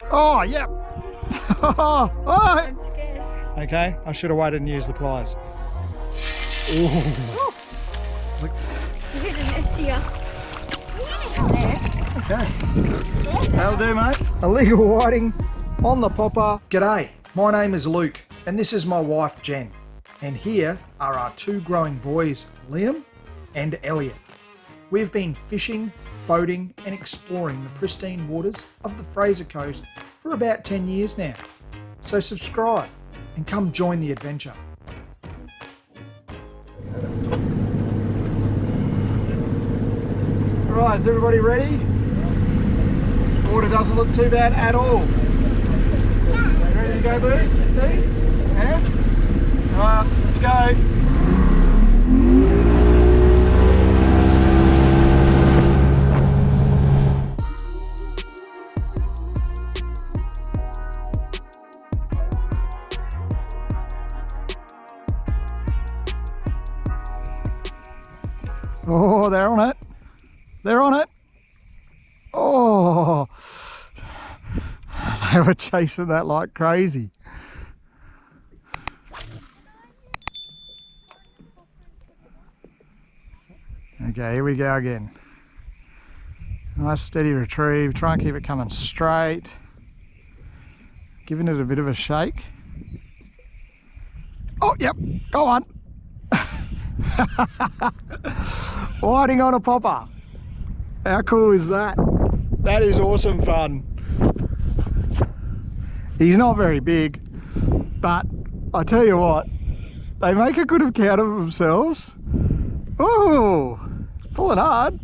Oh, yep. Oh, oh. I'm scared. Okay, I should have waited and used the pliers. Ooh. You hit an nest here. There. Okay, that'll do, mate. Illegal whiting on the popper. G'day, my name is Luke and this is my wife Jen. And here are our two growing boys, Liam and Elliot. We've been fishing, boating and exploring the pristine waters of the Fraser coast for about 10 years now. So subscribe and come join the adventure. Right, is everybody ready? Water doesn't look too bad at all. Yeah. Ready to go, Boo? Yeah? Alright, let's go. Oh, they're on it. They're on it. Oh, they were chasing that like crazy. Okay, here we go again. Nice steady retrieve. Try and keep it coming straight. Giving it a bit of a shake. Oh, yep, go on. Whiting on a popper. How cool is that? That is awesome fun. He's not very big, but I tell you what, they make a good account of themselves. Oh, pulling hard.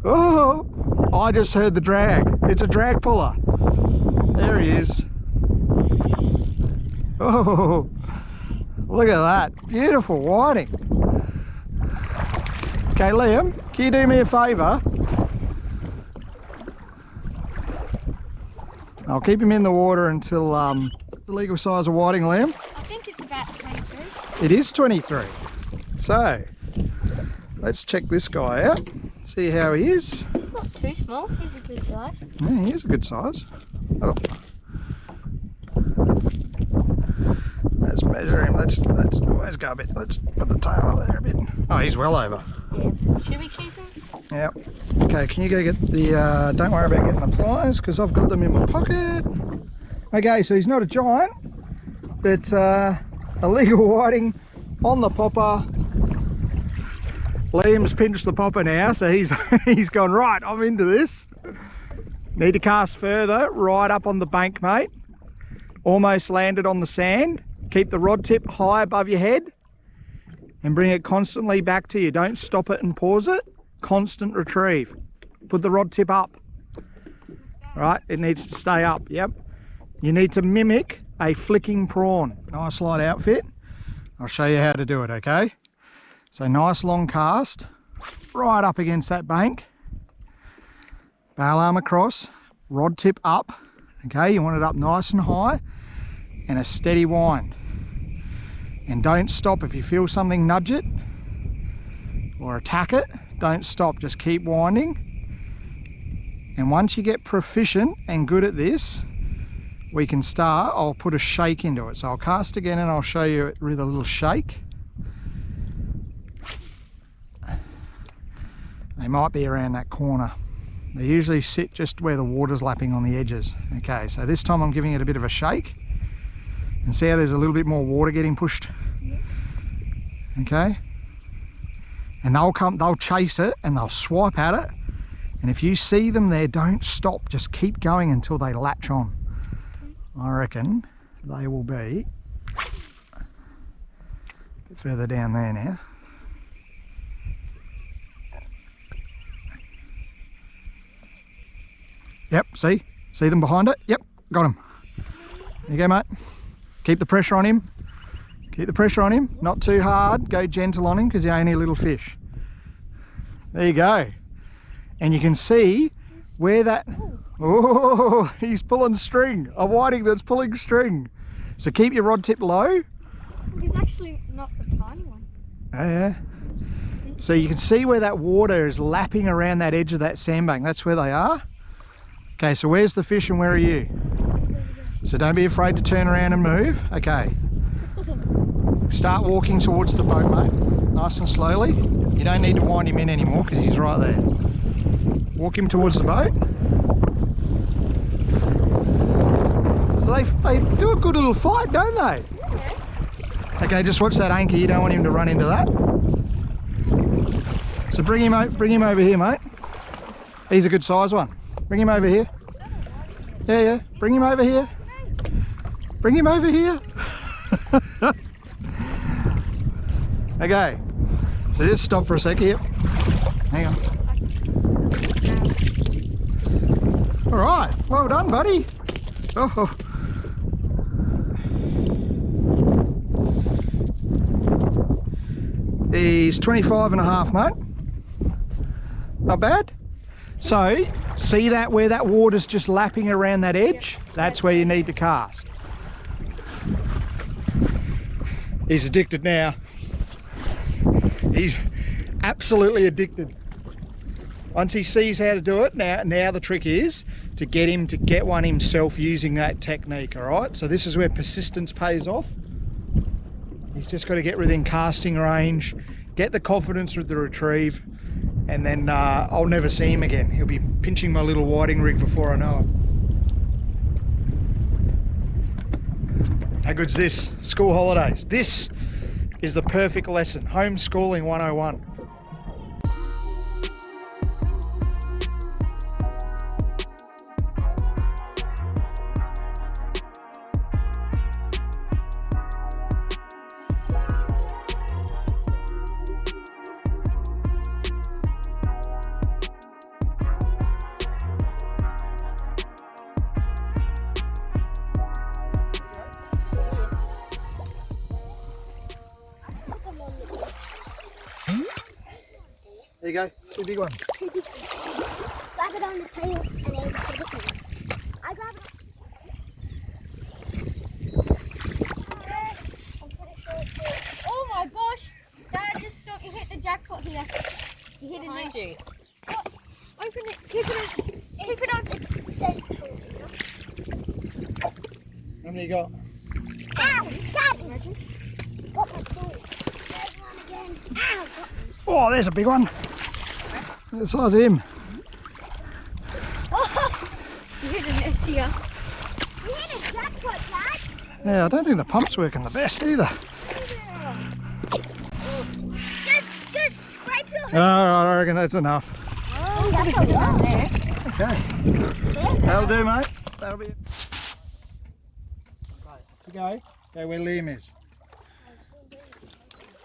Oh, I just heard the drag. It's a drag puller. There he is. Oh, look at that. Beautiful whiting. Okay, Liam, can you do me a favour? I'll keep him in the water until the legal size of whiting, Liam. I think it's about 23. It is 23. So, let's check this guy out. See how he is. He's not too small. He's a good size. Yeah, he is a good size. Oh. Let's measure him. Let's always go a bit. Let's put the tail up there a bit. Oh, he's well over. Yeah. Should we keep him? Yep. Okay, can you go get the, don't worry about getting the pliers because I've got them in my pocket. Okay, so he's not a giant, but illegal whiting on the popper. Liam's pinched the popper now, so he's gone, right, I'm into this. Need to cast further, right up on the bank, mate. Almost landed on the sand. Keep the rod tip high above your head and bring it constantly back to you. Don't stop it and pause it. Constant retrieve. Put the rod tip up. Right, it needs to stay up. Yep. You need to mimic a flicking prawn. Nice light outfit. I'll show you how to do it, okay? So nice long cast, right up against that bank. Bail arm across, rod tip up. Okay, you want it up nice and high and a steady wind. And don't stop. If you feel something nudge it or attack it, don't stop, just keep winding. And once you get proficient and good at this, we can start. I'll put a shake into it. So I'll cast again and I'll show you it with a little shake. They might be around that corner. They usually sit just where the water's lapping on the edges. Okay, so this time I'm giving it a bit of a shake. And see how there's a little bit more water getting pushed? Okay. And they'll chase it and they'll swipe at it. And if you see them there, don't stop. Just keep going until they latch on. I reckon they will be a bit further down there now. Yep, see them behind it? Yep, got him. There you go, mate. Keep the pressure on him. Keep the pressure on him. Not too hard. Go gentle on him because he's only a little fish. There you go. And you can see where that... Oh, he's pulling string. A whiting that's pulling string. So keep your rod tip low. He's actually not a tiny one. Oh, yeah. So you can see where that water is lapping around that edge of that sandbank. That's where they are. Okay, so where's the fish and where are you? So don't be afraid to turn around and move. Okay. Start walking towards the boat, mate. Nice and slowly. You don't need to wind him in anymore because he's right there. Walk him towards the boat. So they do a good little fight, don't they? Yeah. Okay, just watch that anchor. You don't want him to run into that. So bring him over here, mate. He's a good size one. Bring him over here. Yeah. Bring him over here. Bring him over here. Okay. So just stop for a sec here. Hang on. All right. Well done, buddy. Oh. He's 25.5, mate. Not bad. So, see that where that water's just lapping around that edge? That's where you need to cast. He's addicted now. He's absolutely addicted. Once he sees how to do it, now the trick is to get him to get one himself using that technique, all right? So this is where persistence pays off. He's just got to get within casting range, get the confidence with the retrieve, and then I'll never see him again. He'll be pinching my little whiting rig before I know it. How good's this? School holidays. This is the perfect lesson. Homeschooling 101. There you go, 2 big ones. 2 big ones. Grab it on the tail and then put it in. I grab it. Oh my gosh! Dad, just stop. You hit the jackpot here. You hit Behind you. Oh, open it. Keep it on. It's central. How many you got? Ow! Dad! Got my toys. There's one again. Ow! Oh, there's a big one. The size of him. Oh, you hit an STR. You hit a jackpot, Dad! Yeah, I don't think the pump's working the best either. Just scrape your Oh, I reckon that's enough. Oh, that's a lot there. Okay. That'll do, mate. That'll be it. Right, off you go. Go where Liam is.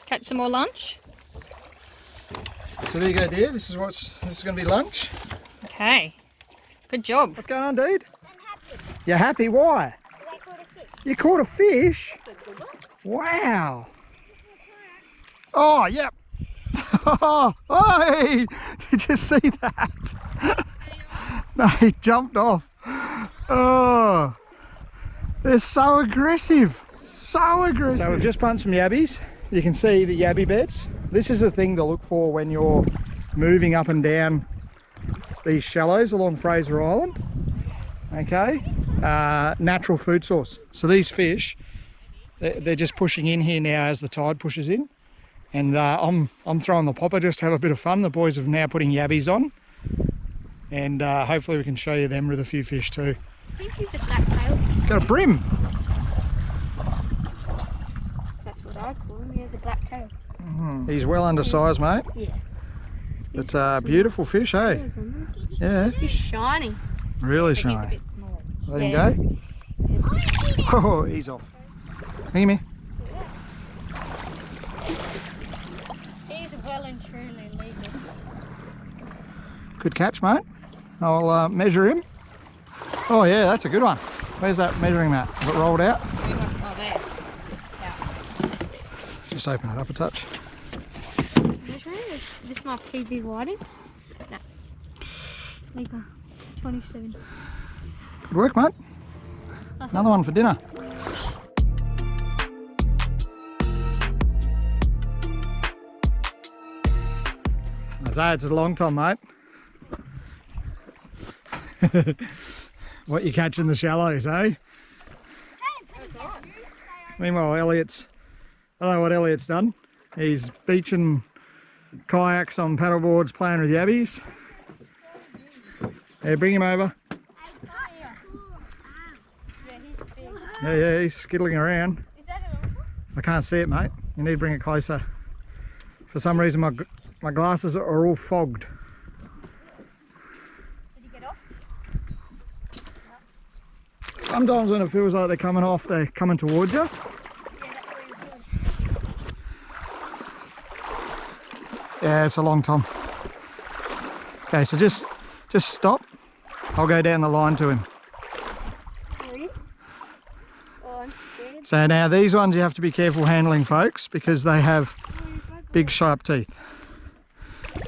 Catch some more lunch. So there you go, dear. This is going to be lunch. Okay. Good job. What's going on, dude? I'm happy. You're happy? Why? I caught a fish. You caught a fish? Wow. Oh, yep. Oh, hey! Did you see that? No, he jumped off. Oh, they're so aggressive. So aggressive. So we've just punched some yabbies. You can see the yabby beds. This is the thing to look for when you're moving up and down these shallows along Fraser Island. Okay, natural food source. So these fish, they're just pushing in here now as the tide pushes in. And I'm throwing the popper just to have a bit of fun. The boys have now putting yabbies on. And hopefully we can show you them with a few fish too. I think he's a blacktail. Got a bream. That's what I call him. He has a black tail. He's well undersized, mate. Yeah. It's a beautiful fish, hey? Yeah, He's shiny. really He's a shiny. bit small. Let him go. Oh, he's off. Hang him here. He's well and truly legal. Good catch, mate. I'll measure him. Oh yeah, that's a good one. Where's that measuring mat? Is it rolled out? Oh, there. Yeah. Just open it up a touch. Is this my PB whiting? No. Legal. 27. Good work, mate. Another one for dinner. It's a long tom, mate. What you catch in the shallows, eh? Meanwhile, I don't know what Elliot's done. He's beaching kayaks on paddleboards, playing with Yabbies. Yeah, bring him over. Yeah, he's skittling around. Is that a longtom? I can't see it, mate. You need to bring it closer. For some reason, my glasses are all fogged. Did you get off? Sometimes when it feels like they're coming off, they're coming towards you. Yeah, that's what he was doing. Yeah, it's a long tom. Okay, so just stop. I'll go down the line to him. Really? Oh, I'm scared. So now these ones you have to be careful handling, folks, because they have big sharp teeth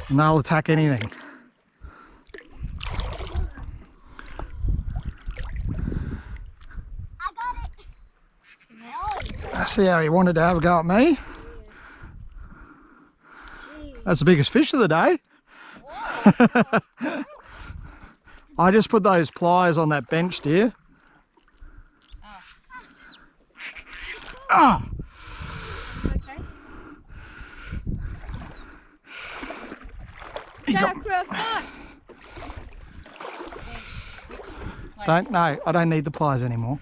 and they'll attack anything. I got it. I see how he wanted to have a go at me. That's the biggest fish of the day. I just put those pliers on that bench, dear. Ah! Okay. Is that a crow fox? I don't need the pliers anymore.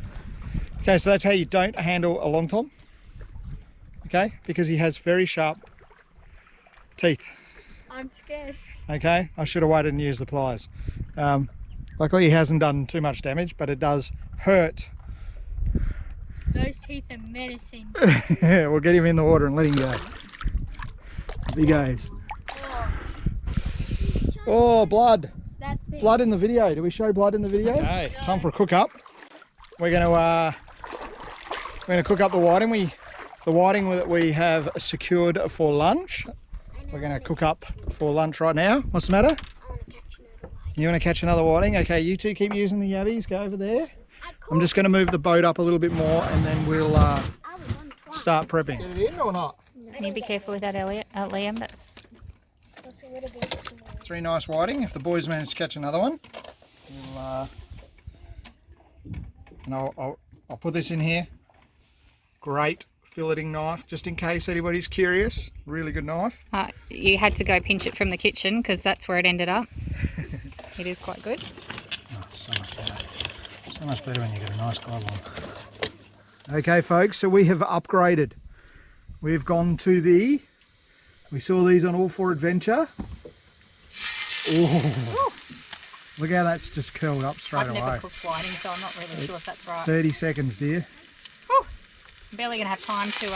Okay, so that's how you don't handle a long tom. Okay, because he has very sharp teeth. I'm scared. Okay, I should have waited and used the pliers. Luckily he hasn't done too much damage, but it does hurt. Those teeth are menacing. We'll get him in the water and let him go. Up he goes. Oh, blood. That thing. Blood in the video. Do we show blood in the video? Okay, time for a cook up. We're gonna cook up the whiting. The whiting that we have secured for lunch. We're gonna cook up for lunch right now. What's the matter? I want to catch another one. You want to catch another whiting? Okay, you two keep using the Yabbies. Go over there. I'm just going to move the boat up a little bit more and then we'll start prepping. Get it in or not? Can you be careful with that, Elliot? Liam, that's... That's a little bit small. 3 nice whiting. If the boys manage to catch another one, we'll, and I'll put this in here. Great filleting knife, just in case anybody's curious. Really good knife. You had to go pinch it from the kitchen because that's where it ended up. It is quite good. Oh, so much better. So much better when you get a nice glove on. Okay, folks, so we have upgraded. We've gone to we saw these on All For Adventure. Oh, look how that's just curled up straight away. I've never cooked whiting, so I'm not really sure if that's right. 30 seconds, dear. Whew. I'm barely going to have time to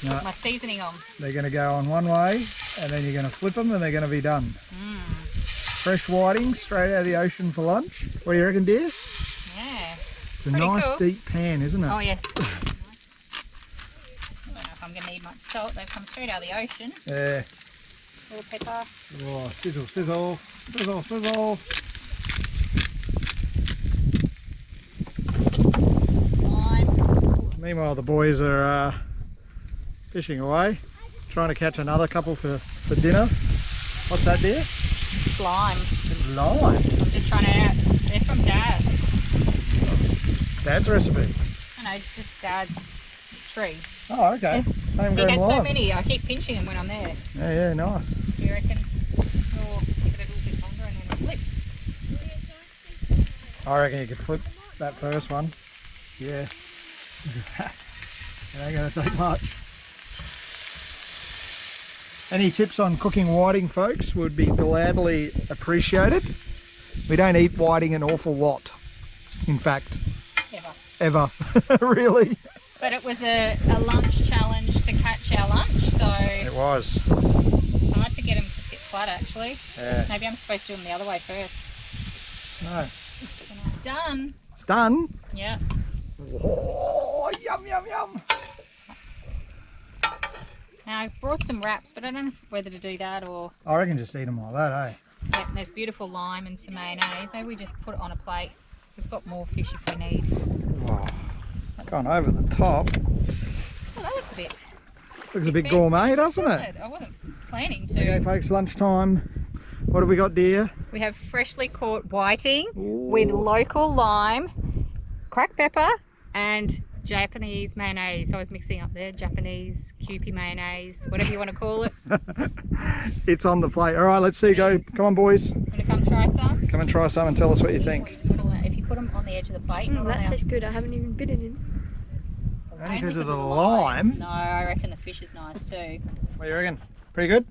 put my seasoning on. They're going to go on one way, and then you're going to flip them, and they're going to be done. Fresh whiting straight out of the ocean for lunch. What do you reckon, dear? Yeah. It's a nice cool. deep pan, isn't it? Oh, yes. I don't know if I'm going to need much salt. They've come straight out of the ocean. Yeah. Little pepper. Oh, sizzle, sizzle, sizzle, sizzle. Lime. Meanwhile, the boys are fishing away, trying to catch another couple for dinner. What's that, dear? Lime. Lime. I'm just trying to... They're from Dad's. Dad's recipe. I know, it's just Dad's tree. Oh, okay. Same He green had so lime. many, I keep pinching them when I'm there. Yeah, nice. Do you reckon we'll give it a little bit longer and then we'll flip? I reckon you could flip that first one. Yeah. It ain't going to take much. Any tips on cooking whiting, folks, would be gladly appreciated. We don't eat whiting an awful lot, in fact. Ever. Really. But it was a lunch challenge to catch our lunch, so It was. it's hard to get them to sit flat actually. Yeah. Maybe I'm supposed to do them the other way first. No. And it's done. It's done. Yeah. Oh, yum, yum, yum. Now I've brought some wraps, but I don't know whether to do that or... I reckon just eat them like that, eh? Yeah, there's beautiful lime and some mayonnaise. Maybe we just put it on a plate. We've got more fish if we need. Wow. Gone over the top. Oh, that looks a bit... Looks a bit gourmet, doesn't it? I wasn't planning to. Okay, folks, lunchtime. What have we got, dear? We have freshly caught whiting Ooh. with local lime, cracked pepper, and Japanese mayonnaise. I was mixing up there, Japanese Kewpie mayonnaise, whatever you want to call it. It's on the plate. All right, let's see. Go. Come on, boys. Want to come try some? Come and try some and tell us what you think. If you put them on the edge of the plate, not That on tastes good. I haven't even bitten it. Only because of the lime. No, I reckon the fish is nice too. What do you reckon? Pretty good?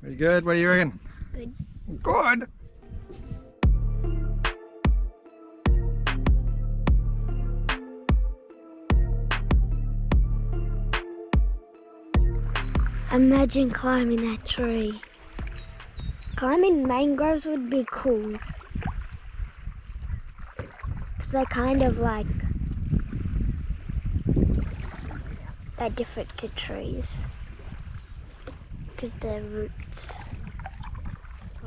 Pretty good. What do you reckon? Good. Good. Imagine climbing that tree. Climbing mangroves would be cool. Because they're kind of like... they're different to trees. Because their roots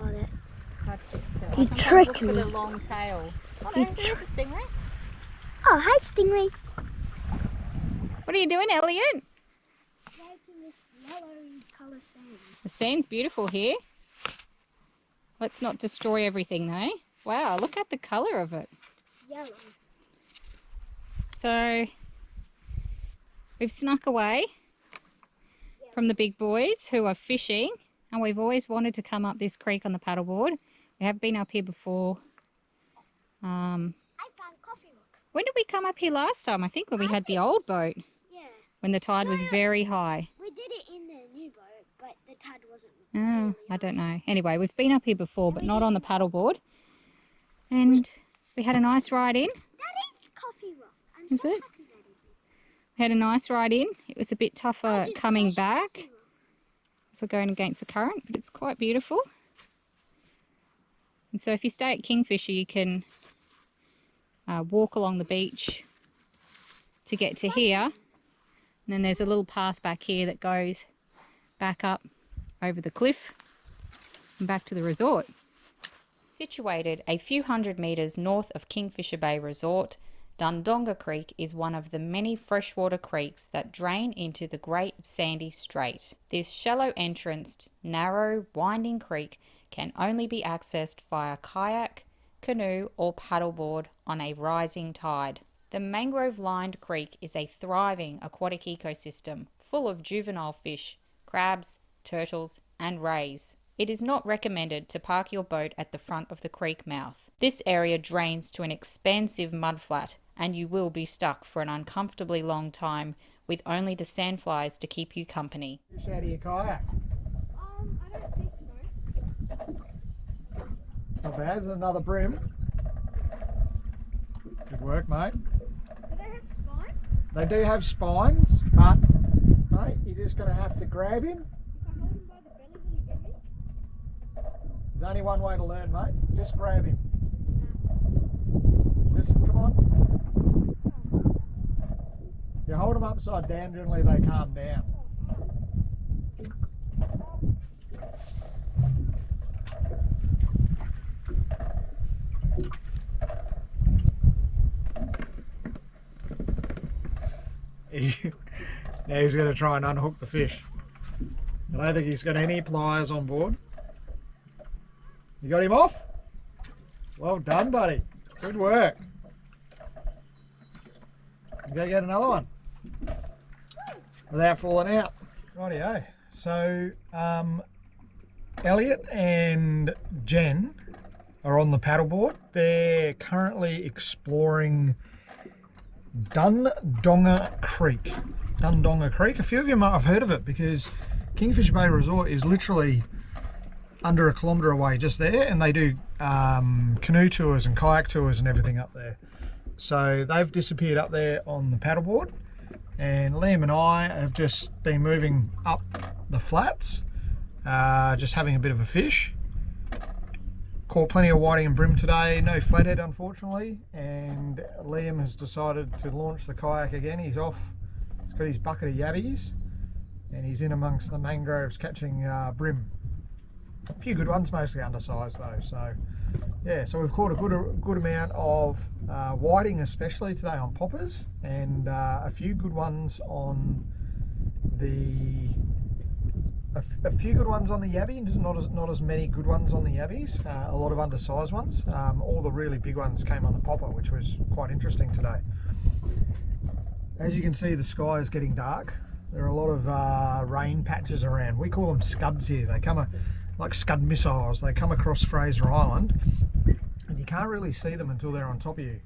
are that. You tricked me. Look for the long tail. Oh no, there's a stingray. Oh, hi Stingray. What are you doing, Elliot? Making this yellowy colour sand. The sand's beautiful here. Let's not destroy everything though. Wow, look at the colour of it. Yellow. So we've snuck away from the big boys who are fishing, and we've always wanted to come up this creek on the paddleboard. We have been up here before. I found coffee rock. When did we come up here last time? I think when we had the old boat, Yeah. when the tide was very high. We did it in the new boat, but the tide wasn't. Oh, really I don't high. know. Anyway, we've been up here before, but not on the paddleboard. And we had a nice ride in. That is coffee rock. I'm Is so it? happy that it is. We had a nice ride in. It was a bit tougher Just coming crushed back, coffee rock. so we're going against the current, but it's quite beautiful. And so if you stay at Kingfisher, you can walk along the beach to get to here. And then there's a little path back here that goes back up over the cliff and back to the resort. Situated a few hundred metres north of Kingfisher Bay Resort, Dundonga Creek is one of the many freshwater creeks that drain into the Great Sandy Strait. This shallow entranced, narrow, winding creek can only be accessed via kayak, canoe or paddleboard on a rising tide. The mangrove-lined creek is a thriving aquatic ecosystem full of juvenile fish, crabs, turtles and rays. It is not recommended to park your boat at the front of the creek mouth. This area drains to an expansive mudflat and you will be stuck for an uncomfortably long time with only the sandflies to keep you company. Fish out of your kayak. I don't think so. Not bad. There's another bream. Good work, mate. Do they have spines? They do have spines, but mate, you're just going to have to grab him. If I hold him by the belly, will he get me? There's only one way to learn, mate. Just grab him. Just come on. You hold them upside down, generally they calm down. Now he's going to try and unhook the fish. I don't think he's got any pliers on board. You got him off? Well done, buddy. Good work. You go get another one without falling out. Rightio. So Elliot and Jen are on the paddleboard. They're currently exploring Dundonga Creek. Dundonga Creek. A few of you might have heard of it because Kingfisher Bay Resort is literally under a kilometre away just there, and they do canoe tours and kayak tours and everything up there. So they've disappeared up there on the paddleboard, and Liam and I have just been moving up the flats, just having a bit of a fish. Caught plenty of whiting and bream today, no flathead unfortunately, and Liam has decided to launch the kayak again. He's off, he's got his bucket of yabbies, and he's in amongst the mangroves catching bream. A few good ones, mostly undersized though. So yeah, so we've caught a good amount of whiting, especially today on poppers, and a few good ones on the A few good ones on the Yabby, not as many good ones on the Yabbies. A lot of undersized ones. All the really big ones came on the popper, which was quite interesting today. As you can see, the sky is getting dark. There are a lot of rain patches around. We call them scuds here. They come like scud missiles. They come across Fraser Island, and you can't really see them until they're on top of you.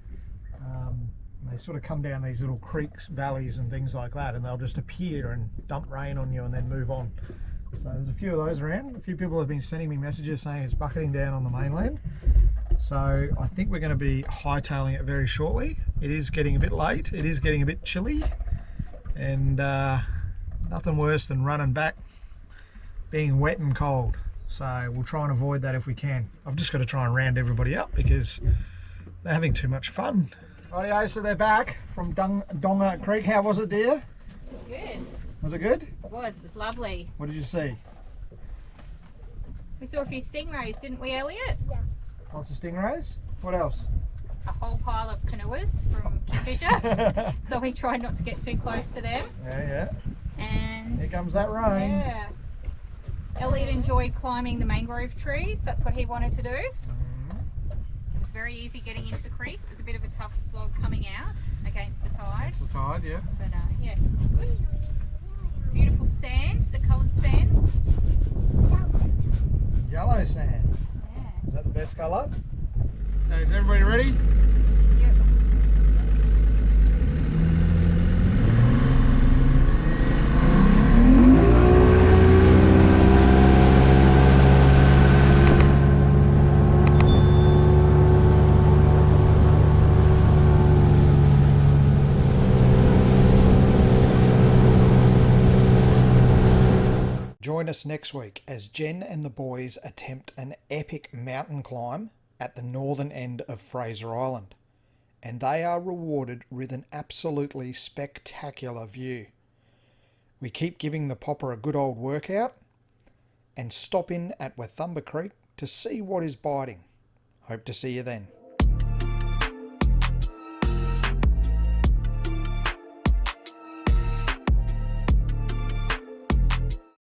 They sort of come down these little creeks, valleys and things like that, and they'll just appear and dump rain on you and then move on. So there's a few of those around. A few people have been sending me messages saying it's bucketing down on the mainland. So I think we're going to be hightailing it very shortly. It is getting a bit late. It is getting a bit chilly, and nothing worse than running back being wet and cold. So we'll try and avoid that if we can. I've just got to try and round everybody up because they're having too much fun. Rightio, so they're back from Dundonga Creek. How was it, dear? Good. Was it good? It was lovely. What did you see? We saw a few stingrays, didn't we, Elliot? Yeah. Lots of stingrays. What else? A whole pile of canoers from Kingfisher. So we tried not to get too close to them. Yeah. And Here comes that rain. yeah. Elliot enjoyed climbing the mangrove trees. That's what he wanted to do. It was very easy getting into the creek. It was a bit of a tough slog coming out against the tide. It's the tide, yeah. But yeah, good. Beautiful sand, the coloured sands. Yellow sand. Yeah. Is that the best colour? So is everybody ready? Yep. Join us next week as Jen and the boys attempt an epic mountain climb at the northern end of Fraser Island, and they are rewarded with an absolutely spectacular view. We keep giving the popper a good old workout and stop in at Dundonga Creek to see what is biting. Hope to see you then.